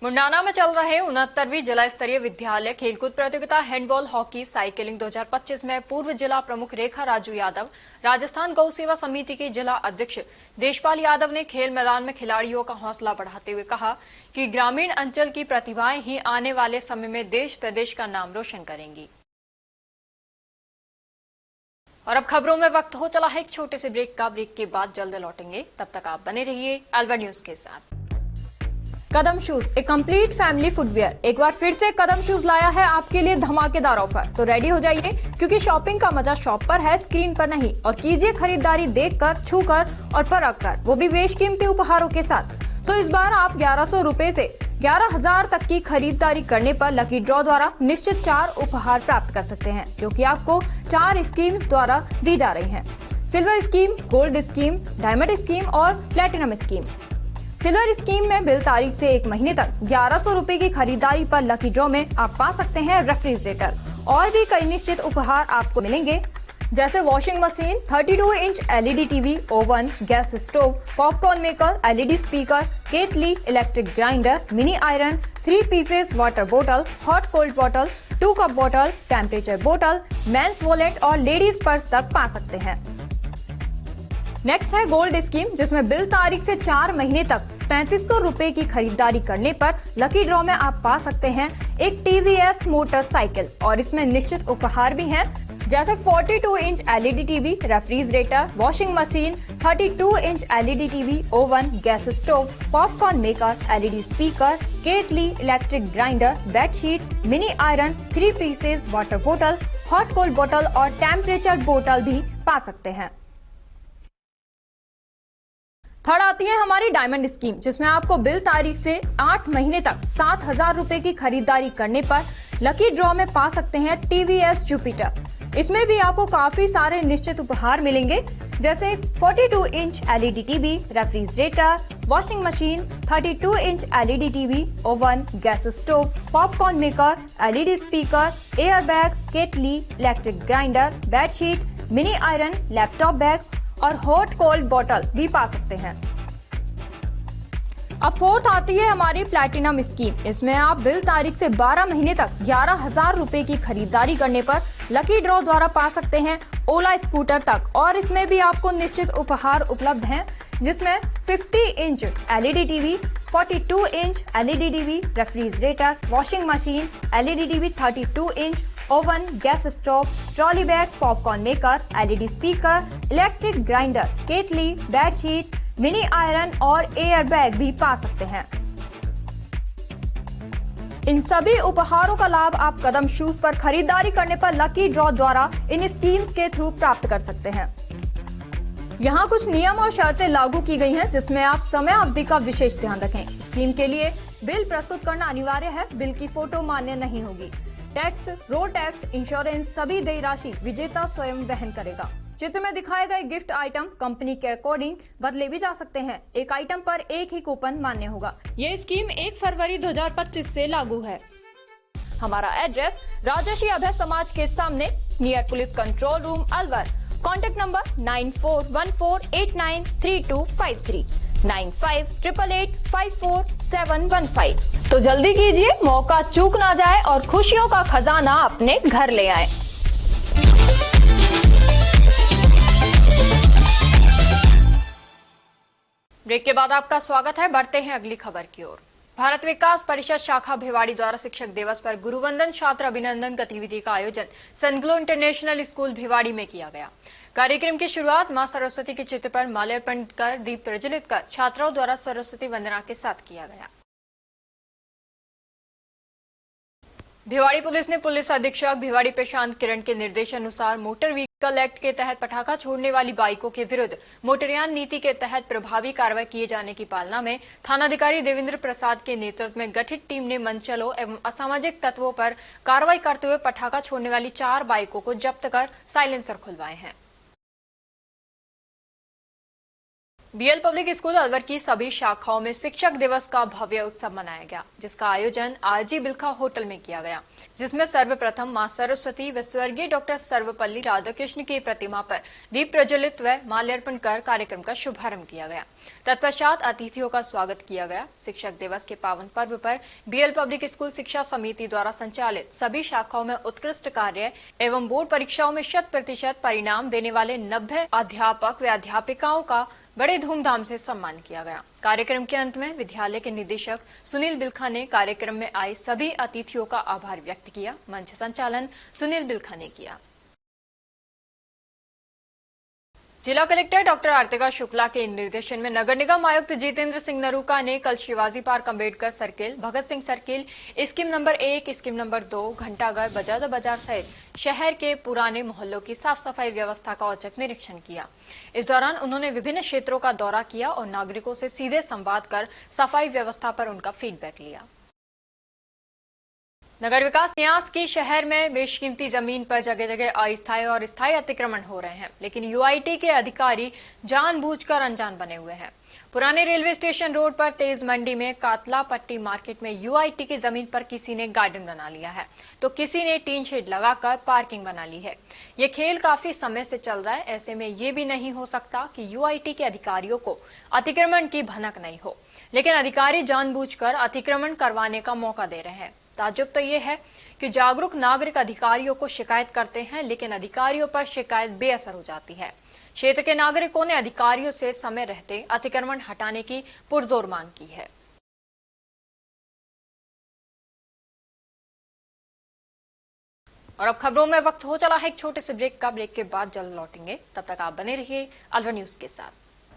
A: मुंडाना में चल रहे 69वीं जिला स्तरीय विद्यालय खेलकूद प्रतियोगिता हैंडबॉल, हॉकी, साइकिलिंग 2025 में पूर्व जिला प्रमुख रेखा राजू यादव, राजस्थान गौ सेवा समिति के जिला अध्यक्ष देशपाल यादव ने खेल मैदान में खिलाड़ियों का हौसला बढ़ाते हुए कहा कि ग्रामीण अंचल की प्रतिभाएं ही आने वाले समय में देश प्रदेश का नाम रोशन करेंगी। और अब खबरों में वक्त हो चला है एक छोटे से ब्रेक का। ब्रेक के बाद जल्द लौटेंगे, तब तक आप बने रहिए अलवर न्यूज के साथ। कदम शूज, एक कंप्लीट फैमिली फुटवियर, एक बार फिर से कदम शूज लाया है आपके लिए धमाकेदार ऑफर। तो रेडी हो जाइए क्योंकि शॉपिंग का मजा शॉप पर है, स्क्रीन पर नहीं। और कीजिए खरीदारी देखकर, छूकर और परख कर, वो भी बेशकीमती उपहारों के साथ। तो इस बार आप 1100 रुपए से 11,000 तक की खरीदारी करने पर लकी ड्रॉ द्वारा निश्चित 4 उपहार प्राप्त कर सकते हैं, जो कि आपको 4 स्कीम्स द्वारा दी जा रही हैं। Silver scheme, gold scheme, diamond scheme और प्लेटिनम स्कीम। सिल्वर स्कीम में बिल तारीख से 1 महीने तक 1100 रुपए की खरीदारी पर लकी ड्रॉ में आप पा सकते हैं रेफ्रिजरेटर और भी कई निश्चित उपहार आपको मिलेंगे, जैसे washing machine, 32 inch LED TV, oven, gas stove, popcorn maker, LED speaker, kettle, electric grinder, mini iron, 3 pieces water बोतल, हॉट कोल्ड बोतल, 2 कप बोतल, टेम्परेचर बोतल, मेंस वॉलेट और लेडीज पर्स तक पा सकते हैं। नेक्स्ट है गोल्ड स्कीम, जिसमें बिल तारीख से 4 महीने तक 3500 रुपए की खरीदारी करने पर लकी ड्रॉ में आप पा सकते हैं एक TVS मोटरसाइकिल और इसमें निश्चित उपहार भी हैं, जैसे 42 inch LED TV, refrigerator, washing machine, 32 inch LED TV, oven, gas stove, popcorn maker, LED speaker, kettle, electric grinder, bedsheet, mini iron, 3 pieces water बोतल, हॉट कोल्ड बोतल और टेम्परेचर बोतल भी पा सकते हैं। थर्ड आती है हमारी डायमंड स्कीम, जिसमें आपको बिल तारीख से 8 महीने तक 7,000 रुपए की खरीदारी करने पर लकी ड्रॉ में पा सकते हैं TVS जुपिटर। इसमें भी आपको काफी सारे निश्चित उपहार मिलेंगे, जैसे 42 inch LED TV, refrigerator, washing machine, 32 inch LED TV, oven, gas stove, popcorn maker, LED speaker, air bag, kettle, electric grinder, bedsheet, mini iron, laptop bag और हॉट कोल्ड बोतल भी पा सकते हैं। अब फोर्थ आती है हमारी प्लैटिनम स्कीम। इसमें आप बिल तारीख से 12 महीने तक 11,000 रुपए की खरीदारी करने पर लकी ड्रॉ द्वारा पा सकते हैं ओला स्कूटर तक और इसमें भी आपको निश्चित उपहार उपलब्ध हैं, जिसमें 50 inch LED TV, 42 inch LED TV, refrigerator, washing machine, LED TV, 32 inch, oven, gas stove, trolley bag, popcorn maker, LED speaker, electric grinder, kettle, bedsheet, mini iron और एयर बैग भी पा सकते हैं। इन सभी उपहारों का लाभ आप कदम शूज पर खरीदारी करने पर लकी ड्रॉ द्वारा इन स्कीम्स के थ्रू प्राप्त कर सकते हैं। यहाँ कुछ नियम और शर्तें लागू की गई हैं, जिसमें आप समय अवधि का विशेष ध्यान रखें। स्कीम के लिए बिल प्रस्तुत करना अनिवार्य है, बिल की फोटो मान्य नहीं होगी। टैक्स, रोड टैक्स, इंश्योरेंस सभी देय राशि विजेता स्वयं वहन करेगा। चित्र में दिखाए गए गिफ्ट आइटम कंपनी के अकॉर्डिंग बदले भी जा सकते हैं। एक आइटम पर एक ही कूपन मान्य होगा। ये स्कीम 1 फरवरी 2025 से लागू है। हमारा एड्रेस राजर्षि अभय समाज के सामने, near police control room, Alwar. Contact number 9414893253, 9588854715। तो जल्दी कीजिए, मौका चूक ना जाए और खुशियों का खजाना अपने घर ले आए। ब्रेक के बाद आपका स्वागत है। बढ़ते हैं अगली खबर की ओर। भारत विकास परिषद शाखा भिवाड़ी द्वारा शिक्षक दिवस पर गुरुवंदन छात्र अभिनंदन गतिविधि का आयोजन सनग्लो इंटरनेशनल स्कूल भिवाड़ी में किया गया। कार्यक्रम की शुरुआत मां सरस्वती के चित्र पर माल्यार्पण कर दीप प्रज्वलित कर छात्राओं द्वारा सरस्वती वंदना के साथ किया गया। भिवाड़ी पुलिस ने पुलिस अधीक्षक भिवाड़ी प्रशांत किरण के निर्देशानुसार मोटर व्हीकल एक्ट के तहत पटाखा छोड़ने वाली बाइकों के विरुद्ध मोटरयान नीति के तहत प्रभावी कार्रवाई किए जाने की पालना में थानाधिकारी देवेंद्र प्रसाद के नेतृत्व में गठित टीम ने मनचलों एवं असामाजिक तत्वों पर कार्रवाई करते हुए पटाखा छोड़ने वाली 4 बाइकों को जब्त कर साइलेंसर खुलवाए हैं। बीएल पब्लिक स्कूल अलवर की सभी शाखाओं में शिक्षक दिवस का भव्य उत्सव मनाया गया, जिसका आयोजन आरजी बिल्खा होटल में किया गया, जिसमें सर्वप्रथम मां सरस्वती व स्वर्गीय डॉक्टर सर्वपल्ली राधाकृष्ण की प्रतिमा पर दीप प्रज्वलित व माल्यार्पण कर कार्यक्रम का शुभारंभ किया गया। तत्पश्चात अतिथियों का स्वागत किया गया। शिक्षक दिवस के पावन पर्व पर बीएल पब्लिक स्कूल शिक्षा समिति द्वारा संचालित सभी शाखाओं में उत्कृष्ट कार्य एवं बोर्ड परीक्षाओं में 100% परिणाम देने वाले 90 अध्यापक व अध्यापिकाओं का बड़े धूमधाम से सम्मान किया गया। कार्यक्रम के अंत में विद्यालय के निदेशक सुनील बिल्खा ने कार्यक्रम में आए सभी अतिथियों का आभार व्यक्त किया। मंच संचालन सुनील बिल्खा ने किया। जिला कलेक्टर डॉक्टर आर्तिका शुक्ला के निर्देशन में नगर निगम आयुक्त जितेंद्र सिंह नरूका ने कल Shivaji park, Ambedkar circle, Bhagat Singh circle, scheme number 1, scheme number 2, घंटाघर, बजाजा बाजार सहित शहर के पुराने मोहल्लों की साफ सफाई व्यवस्था का औचक निरीक्षण किया। इस दौरान उन्होंने विभिन्न क्षेत्रों का दौरा किया और नागरिकों से सीधे संवाद कर सफाई व्यवस्था पर उनका फीडबैक लिया। नगर विकास न्यास की शहर में बेशकीमती जमीन पर जगह जगह अस्थायी और स्थायी अतिक्रमण हो रहे हैं, लेकिन यूआईटी के अधिकारी जानबूझकर अनजान बने हुए हैं। पुराने रेलवे स्टेशन रोड पर तेज मंडी में कातला पट्टी मार्केट में यूआईटी की जमीन पर किसी ने गार्डन बना लिया है, तो किसी ने टीन शेड लगाकर पार्किंग बना ली है। ये खेल काफी समय से चल रहा है। ऐसे में ये भी नहीं हो सकता कि यूआईटी के अधिकारियों को अतिक्रमण की भनक नहीं हो, लेकिन अधिकारी जानबूझकर अतिक्रमण करवाने का मौका दे रहे हैं। ताज्जुब तो ये है कि जागरूक नागरिक अधिकारियों को शिकायत करते हैं, लेकिन अधिकारियों पर शिकायत बेअसर हो जाती है। क्षेत्र के नागरिकों ने अधिकारियों से समय रहते अतिक्रमण हटाने की पुरजोर मांग की है। और अब खबरों में वक्त हो चला है एक छोटे से ब्रेक का। ब्रेक के बाद जल्द लौटेंगे, तब तक आप बने रहिए अलवर न्यूज के साथ।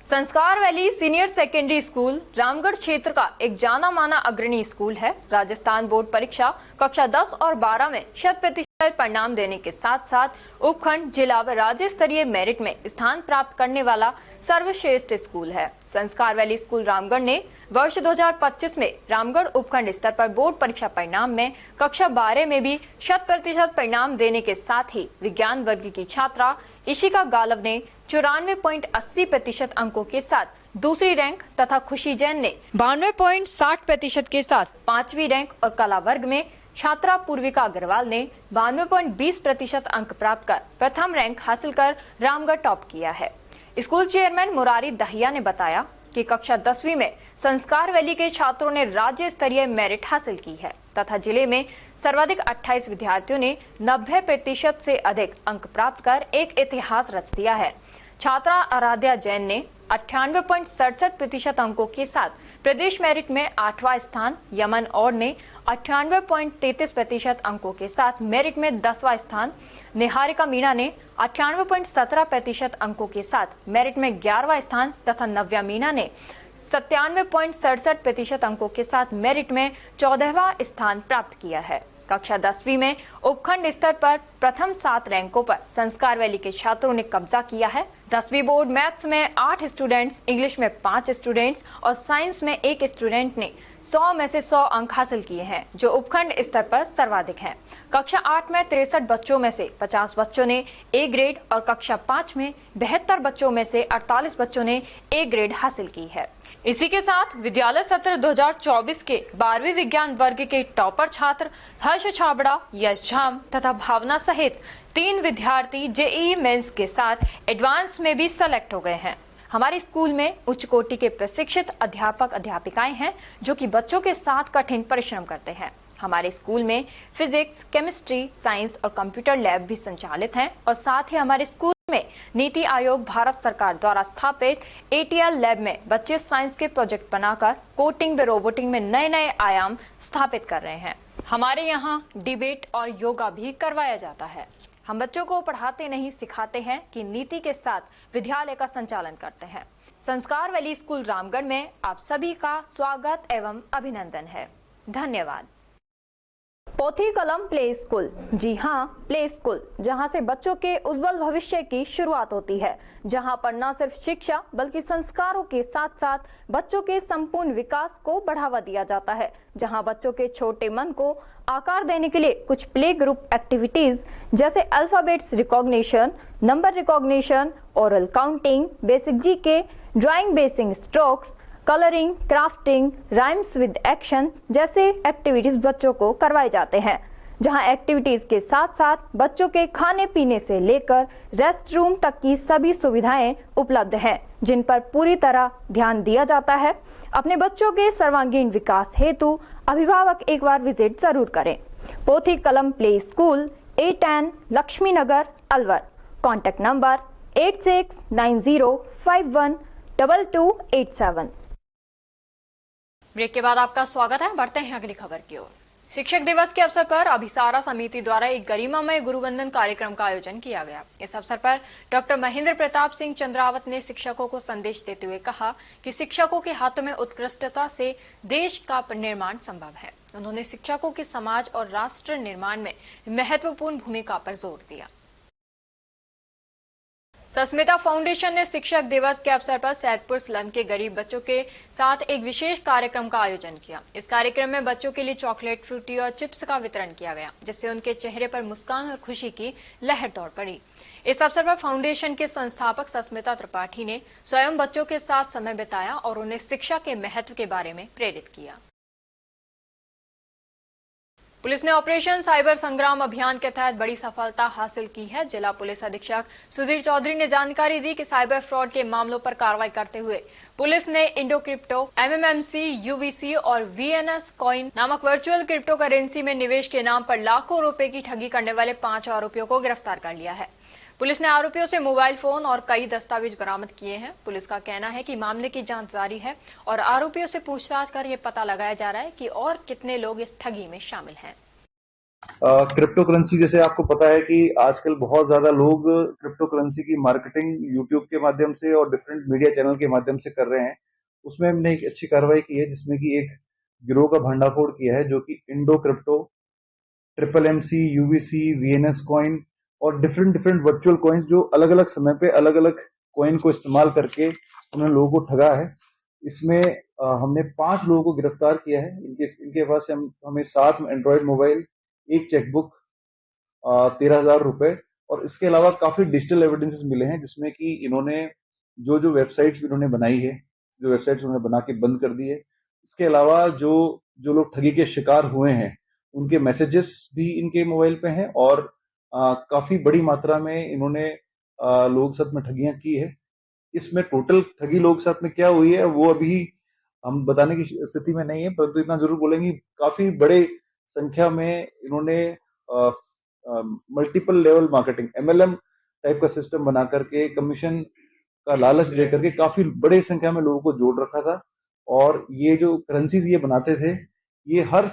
A: संस्कार valley senior secondary school Ramgarh क्षेत्र का एक जाना माना अग्रणी स्कूल है। राजस्थान बोर्ड परीक्षा कक्षा 10 और 12 में 100% परिणाम देने के साथ साथ उपखंड, जिला व राज्य स्तरीय मेरिट में स्थान प्राप्त करने वाला सर्वश्रेष्ठ स्कूल है। संस्कार वैली स्कूल रामगढ़ ने वर्ष 2025 में रामगढ़ उपखंड स्तर पर बोर्ड परीक्षा परिणाम में कक्षा 12 में भी 100% परिणाम देने के साथ ही विज्ञान वर्ग की छात्रा इशिका गालव ने 94.80% अंकों के साथ दूसरी रैंक तथा खुशी जैन ने 92.60% के साथ 5वीं रैंक और कला वर्ग में छात्रा पूर्विका अग्रवाल ने 92.20% अंक प्राप्त कर प्रथम रैंक हासिल कर रामगढ़ टॉप किया है। स्कूल चेयरमैन मुरारी दहिया ने बताया कि कक्षा 10वीं में संस्कार वैली के छात्रों ने राज्य स्तरीय मेरिट हासिल की है तथा जिले में सर्वाधिक 28 विद्यार्थियों ने 90% से अधिक अंक प्राप्त कर एक इतिहास रच दिया है। छात्रा आराध्या जैन ने 98.67% अंकों के साथ प्रदेश मेरिट में 8वां स्थान, यमन और ने 98.33% अंकों के साथ मेरिट में 10वां स्थान, निहारिका मीणा ने 98.17% अंकों के साथ मेरिट में 11वां स्थान तथा नव्या मीणा ने 97.67% अंकों के साथ मेरिट में 14वां स्थान प्राप्त किया है। कक्षा 10वीं में उपखंड स्तर पर प्रथम 7 रैंकों पर संस्कार वैली के छात्रों ने कब्जा किया है। 10वीं बोर्ड मैथ्स में 8 स्टूडेंट्स, इंग्लिश में 5 स्टूडेंट्स और साइंस में 1 स्टूडेंट ने 100 में से 100 अंक हासिल किए हैं, जो उपखंड स्तर पर सर्वाधिक हैं। कक्षा 8 में 63 बच्चों में से 50 बच्चों ने ए ग्रेड और कक्षा 5 में 72 बच्चों में से 48 बच्चों ने ए ग्रेड हासिल की है। इसी के साथ विद्यालय सत्र 2024 के 12वीं विज्ञान वर्ग के टॉपर छात्र हर्ष छाबड़ा, यश झाम तथा भावना सहित 3 विद्यार्थी जेईई मेंस के साथ एडवांस में भी सेलेक्ट हो गए हैं। हमारे स्कूल में उच्च कोटि के प्रशिक्षित अध्यापक अध्यापिकाएं हैं, जो कि बच्चों के साथ कठिन परिश्रम करते हैं। हमारे स्कूल में फिजिक्स, केमिस्ट्री, साइंस और कंप्यूटर लैब भी संचालित हैं और साथ ही हमारे स्कूल में नीति आयोग भारत सरकार द्वारा स्थापित एटीएल लैब में बच्चे साइंस के प्रोजेक्ट बनाकर कोडिंग व रोबोटिंग में नए नए आयाम स्थापित कर रहे हैं। हमारे यहाँ डिबेट और योगा भी करवाया जाता है। हम बच्चों को पढ़ाते नहीं सिखाते हैं कि नीति के साथ विद्यालय का संचालन करते हैं। संस्कार वैली स्कूल रामगढ़ में आप सभी का स्वागत एवं अभिनंदन है। धन्यवाद। पोथी कलम प्ले स्कूल, जी हाँ, प्ले स्कूल, जहां से बच्चों के उज्जवल भविष्य की शुरुआत होती है, जहां पर न सिर्फ शिक्षा बल्कि संस्कारों के साथ साथ बच्चों के संपूर्ण विकास को बढ़ावा दिया जाता है, जहां बच्चों के छोटे मन को आकार देने के लिए कुछ प्ले ग्रुप एक्टिविटीज जैसे alphabets recognition, number recognition, oral counting, basic GK, drawing basic strokes, colouring, crafting, rhymes with action जैसे एक्टिविटीज बच्चों को करवाए जाते हैं, जहां एक्टिविटीज के साथ साथ बच्चों के खाने पीने से लेकर रेस्ट रूम तक की सभी सुविधाएं उपलब्ध हैं, जिन पर पूरी तरह ध्यान दिया जाता है। अपने बच्चों के सर्वांगीण विकास हेतु अभिभावक एक बार विजिट जरूर करें। Pothi Kalam play school, A10 Lakshmi Nagar, Alwar. Contact number 8690512287। Break के बाद आपका स्वागत है। बढ़ते हैं अगली खबर की ओर। शिक्षक दिवस के अवसर पर अभिसारा समिति द्वारा एक गरिमामय गुरुवंदन कार्यक्रम का आयोजन किया गया। इस अवसर पर डॉक्टर महेंद्र प्रताप सिंह चंद्रावत ने शिक्षकों को संदेश देते हुए कहा कि शिक्षकों के हाथों में उत्कृष्टता से देश का निर्माण संभव है। उन्होंने शिक्षकों के समाज और राष्ट्र निर्माण में महत्वपूर्ण भूमिका पर जोर दिया। सस्मिता फाउंडेशन ने शिक्षक दिवस के अवसर पर सैदपुर स्लम के गरीब बच्चों के साथ एक विशेष कार्यक्रम का आयोजन किया। इस कार्यक्रम में बच्चों के लिए चॉकलेट, फ्रूटी और चिप्स का वितरण किया गया, जिससे उनके चेहरे पर मुस्कान और खुशी की लहर दौड़ पड़ी। इस अवसर पर फाउंडेशन के संस्थापक सस्मिता त्रिपाठी ने स्वयं बच्चों के साथ समय बिताया और उन्हें शिक्षा के महत्व के बारे में प्रेरित किया। पुलिस ने ऑपरेशन साइबर संग्राम अभियान के तहत बड़ी सफलता हासिल की है। जिला पुलिस अधीक्षक सुधीर चौधरी ने जानकारी दी कि साइबर फ्रॉड के मामलों पर कार्रवाई करते हुए पुलिस ने इंडो क्रिप्टो, MMMC, UVC और VNS कॉइन नामक वर्चुअल क्रिप्टो करेंसी में निवेश के नाम पर लाखों रुपए की ठगी करने वाले 5 आरोपियों को गिरफ्तार कर लिया है। पुलिस ने आरोपियों से मोबाइल फोन और कई दस्तावेज बरामद किए हैं। पुलिस का कहना है कि मामले की जांच जारी है और आरोपियों से पूछताछ कर यह पता लगाया जा रहा है कि और कितने लोग इस ठगी में शामिल हैं।
M: क्रिप्टो करेंसी, जैसे आपको पता है कि आजकल बहुत ज्यादा लोग क्रिप्टो करेंसी की मार्केटिंग यूट्यूब के माध्यम से और डिफरेंट मीडिया चैनल के माध्यम से कर रहे हैं। उसमें हमने एक अच्छी कार्रवाई की है, जिसमें कि एक गिरोह का भंडाफोड़ किया है, जो कि Indo crypto, MMMC, UVC, VNS coin और डिफरेंट वर्चुअल कॉइन्स जो अलग अलग समय पे अलग अलग कॉइन को इस्तेमाल करके उन्होंने लोगों को ठगा है। इसमें हमने 5 लोगों को गिरफ्तार किया है। इनके पास से हमें 7 एंड्रॉयड मोबाइल, एक चेकबुक, 13,000 रुपए और इसके अलावा काफी डिजिटल एविडेंसेस मिले हैं, जिसमें कि इन्होंने जो वेबसाइट्स इन्होंने बनाई है, जो वेबसाइट्स उन्होंने बना के बंद कर दी है। इसके अलावा जो लोग ठगी के शिकार हुए हैं उनके मैसेजेस भी इनके मोबाइल पे हैं और काफी बड़ी मात्रा में इन्होंने लोग साथ में ठगियां की है। इसमें टोटल ठगी लोग साथ में क्या हुई है वो अभी हम बताने की स्थिति में नहीं है, परंतु इतना जरूर बोलेंगे काफी बड़े संख्या में इन्होंने multiple level marketing, MLM type का सिस्टम बना करके कमीशन का लालच दे करके काफी बड़े संख्या में लोगों को जोड़ रखा था। और ये जो करेंसीज ये बनाते थे, ये हर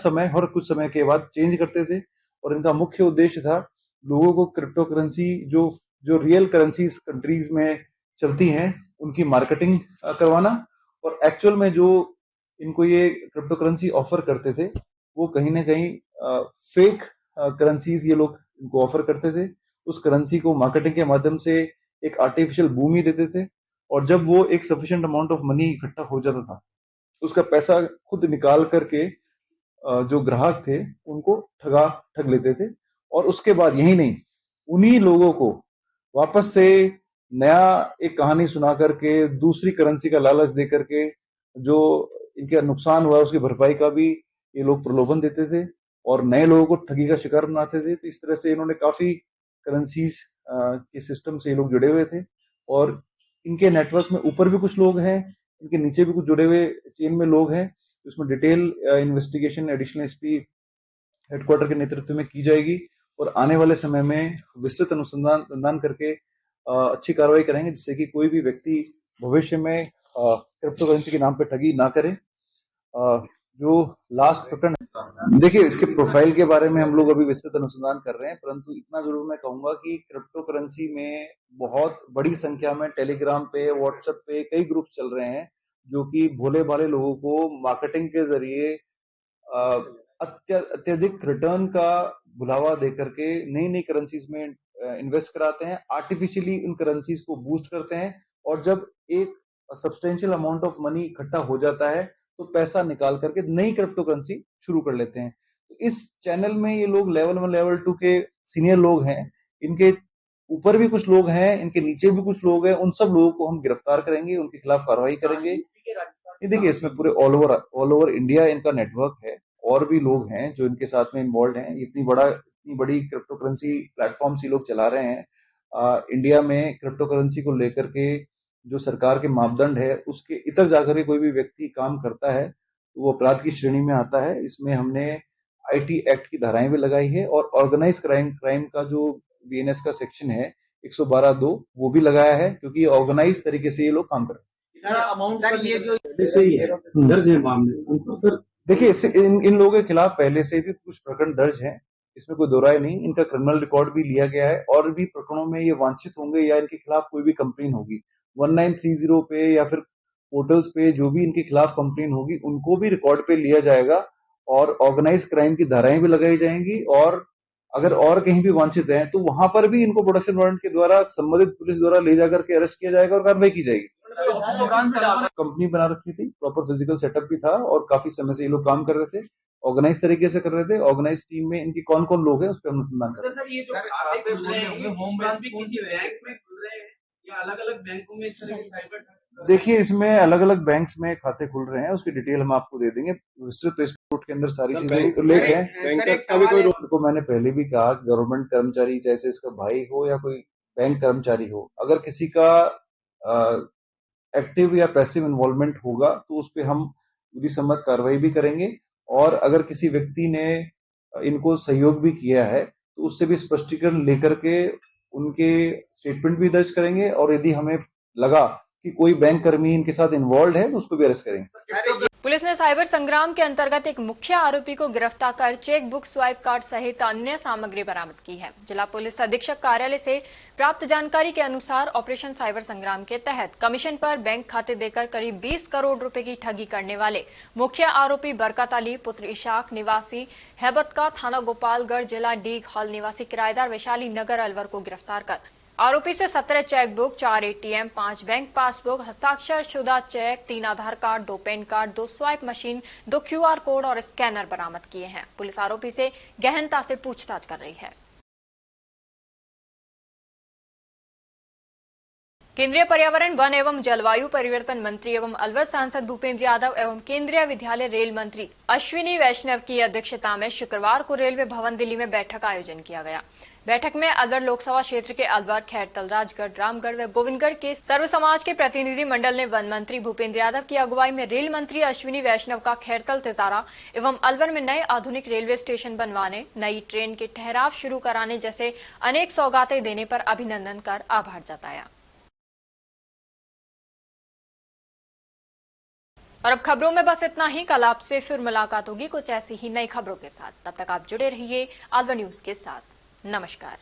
M: कुछ समय के बाद चेंज करते थे और इनका मुख्य उद्देश्य था लोगों को क्रिप्टो करेंसी जो रियल करेंसीज कंट्रीज में चलती हैं उनकी मार्केटिंग करवाना, और एक्चुअल में जो इनको ये क्रिप्टो करेंसी ऑफर करते थे वो कहीं ना कहीं फेक करेंसीज ये लोग इनको ऑफर करते थे। उस करेंसी को मार्केटिंग के माध्यम से एक आर्टिफिशियल बूम ही देते थे और जब वो एक सफिशिएंट अमाउंट ऑफ मनी इकट्ठा हो जाता था उसका पैसा खुद निकाल करके जो ग्राहक थे उनको ठग लेते थे। और उसके बाद यही नहीं, उन्हीं लोगों को वापस से नया एक कहानी सुना करके दूसरी करेंसी का लालच दे करके जो इनका नुकसान हुआ उसकी भरपाई का भी ये लोग प्रलोभन देते थे और नए लोगों को ठगी का शिकार बनाते थे। तो इस तरह से इन्होंने काफी करेंसीज के सिस्टम से ये लोग जुड़े हुए थे और इनके नेटवर्क में ऊपर भी कुछ लोग हैं, इनके नीचे भी कुछ जुड़े हुए चेन में लोग हैं। उसमें detail investigation additional SP headquarter के नेतृत्व में की जाएगी और आने वाले समय में विस्तृत अनुसंधान करके अच्छी कार्रवाई करेंगे, जिससे कि कोई भी व्यक्ति भविष्य में क्रिप्टो करेंसी के नाम पे ठगी ना करे। जो लास्ट प्रकरण, देखिए इसके प्रोफाइल के बारे में हम लोग अभी विस्तृत अनुसंधान कर रहे हैं, परंतु इतना जरूर मैं कहूंगा कि क्रिप्टो करेंसी में बहुत बड़ी संख्या में टेलीग्राम पे, व्हाट्सएप पे कई ग्रुप चल रहे हैं जो कि भोले भाले लोगों को मार्केटिंग के जरिए अत्यधिक रिटर्न का बुलावा देकर के नई नई करेंसीज में इन्वेस्ट कराते हैं, आर्टिफिशियली उन करेंसीज को बूस्ट करते हैं और जब एक सब्सटेंशियल अमाउंट ऑफ मनी इकट्ठा हो जाता है तो पैसा निकाल करके नई क्रिप्टो करेंसी शुरू कर लेते हैं। तो इस चैनल में ये लोग लेवल 1 लेवल 2 के सीनियर लोग हैं, इनके ऊपर भी कुछ लोग हैं, इनके नीचे भी कुछ लोग हैं, उन सब लोगों को हम गिरफ्तार करेंगे, उनके खिलाफ कार्रवाई करेंगे। ये देखिए इसमें पूरे ऑल ओवर इंडिया इनका नेटवर्क है और भी लोग हैं जो इनके साथ में इन्वॉल्व हैं। इतनी बड़ी क्रिप्टो करेंसी प्लेटफॉर्म्स ये लोग चला रहे हैं। इंडिया में क्रिप्टो करेंसी को लेकर के जो सरकार के मापदंड है उसके इतर जाकर के कोई भी व्यक्ति काम करता है तो वो अपराध की श्रेणी में आता है। इसमें हमने आईटी एक्ट की धाराएं भी लगाई है और ऑर्गेनाइज क्राइम का जो बीएनएस का सेक्शन है 112(2) वो भी लगाया है, क्योंकि ऑर्गेनाइज तरीके से ये लोग काम करते हैं।
I: अमाउंट ये जो
M: सही है, दर्ज है मामले। सर देखिए इन लोगों के खिलाफ पहले से भी कुछ प्रकरण दर्ज हैं, इसमें कोई दो राय नहीं। इनका क्रिमिनल रिकॉर्ड भी लिया गया है और भी प्रकरणों में ये वांछित होंगे या इनके खिलाफ कोई भी कंप्लेन होगी 1930 पे या फिर पोर्टल्स पे जो भी इनके खिलाफ कंप्लेन होगी उनको भी रिकॉर्ड पे लिया जाएगा और ऑर्गेनाइज क्राइम की धाराएं भी लगाई जाएंगी और अगर और कहीं भी वांछित हैं तो वहां पर भी इनको प्रोडक्शन वारंट के द्वारा संबंधित पुलिस द्वारा ले जाकर के अरेस्ट किया जाएगा और कार्रवाई की जाएगी। कंपनी बना रखी थी, प्रॉपर फिजिकल सेटअप भी था और काफी समय से ये लोग काम कर रहे थे, ऑर्गेनाइज तरीके से कर रहे थे। ऑर्गेनाइज टीम में इनकी कौन कौन लोग हैं उस पर अनुसंधान कर रहे हैं।
I: अलग-अलग बैंकों में इस तरह के साइबर
M: देखिए इसमें अलग अलग बैंक्स में खाते खुल रहे हैं, उसकी डिटेल हम आपको दे देंगे। विस्तृत प्रेस नोट के अंदर सारी चीजें उल्लेख है। बैंकर्स का भी कोई रोल को मैंने पहले भी कहा, गवर्नमेंट कर्मचारी जैसे इसका भाई हो या कोई बैंक कर्मचारी हो, अगर किसी का एक्टिव या पैसिव इन्वॉल्वमेंट होगा तो उस पर हम विधि सम्मत कार्रवाई भी करेंगे और अगर किसी व्यक्ति ने इनको सहयोग भी किया है तो उससे भी स्पष्टीकरण लेकर के उनके स्टेटमेंट भी दर्ज करेंगे और यदि हमें लगा कि कोई बैंक कर्मी इनके साथ इन्वॉल्व है तो उसको भी अरेस्ट करेंगे।
A: पुलिस ने साइबर संग्राम के अंतर्गत एक मुख्य आरोपी को गिरफ्तार कर चेक बुक, स्वाइप कार्ड सहित अन्य सामग्री बरामद की है। जिला पुलिस अधीक्षक कार्यालय से प्राप्त जानकारी के अनुसार ऑपरेशन साइबर संग्राम के तहत कमीशन पर बैंक खाते देकर करीब 20 करोड़ रुपए की ठगी करने वाले मुख्य आरोपी बरकत अली पुत्र इशाक निवासी हैबतका थाना गोपालगढ़ जिला डीग हॉल निवासी किराएदार वैशाली नगर अलवर को गिरफ्तार कर आरोपी से 17 चेकबुक, 4 एटीएम, 5 बैंक पासबुक, हस्ताक्षर शुदा cheque, 3 Aadhaar card, 2 PAN card, 2 swipe machine, 2 QR code और स्कैनर बरामद किए हैं। पुलिस आरोपी से गहनता से पूछताछ कर रही है। केंद्रीय पर्यावरण, वन एवं जलवायु परिवर्तन मंत्री एवं अलवर सांसद भूपेंद्र यादव एवं केंद्रीय विद्यालय रेल मंत्री अश्विनी वैष्णव की अध्यक्षता में शुक्रवार को रेलवे भवन दिल्ली में बैठक का आयोजन किया गया। बैठक में अलवर लोकसभा क्षेत्र के अलवर, खैरतल, राजगढ़, रामगढ़ व गोविंदगढ़ के सर्व समाज के प्रतिनिधि मंडल ने वन मंत्री भूपेंद्र यादव की अगुवाई में रेल मंत्री अश्विनी वैष्णव का खैरतल, तिजारा एवं अलवर में नए आधुनिक रेलवे स्टेशन बनवाने, नई ट्रेन के ठहराव शुरू कराने जैसे अनेक सौगातें देने पर अभिनंदन कर आभार जताया। और अब खबरों में बस इतना ही। कल आपसे फिर मुलाकात होगी कुछ ऐसी ही नई खबरों के साथ। तब तक आप जुड़े रहिए अलवर न्यूज के साथ। नमस्कार।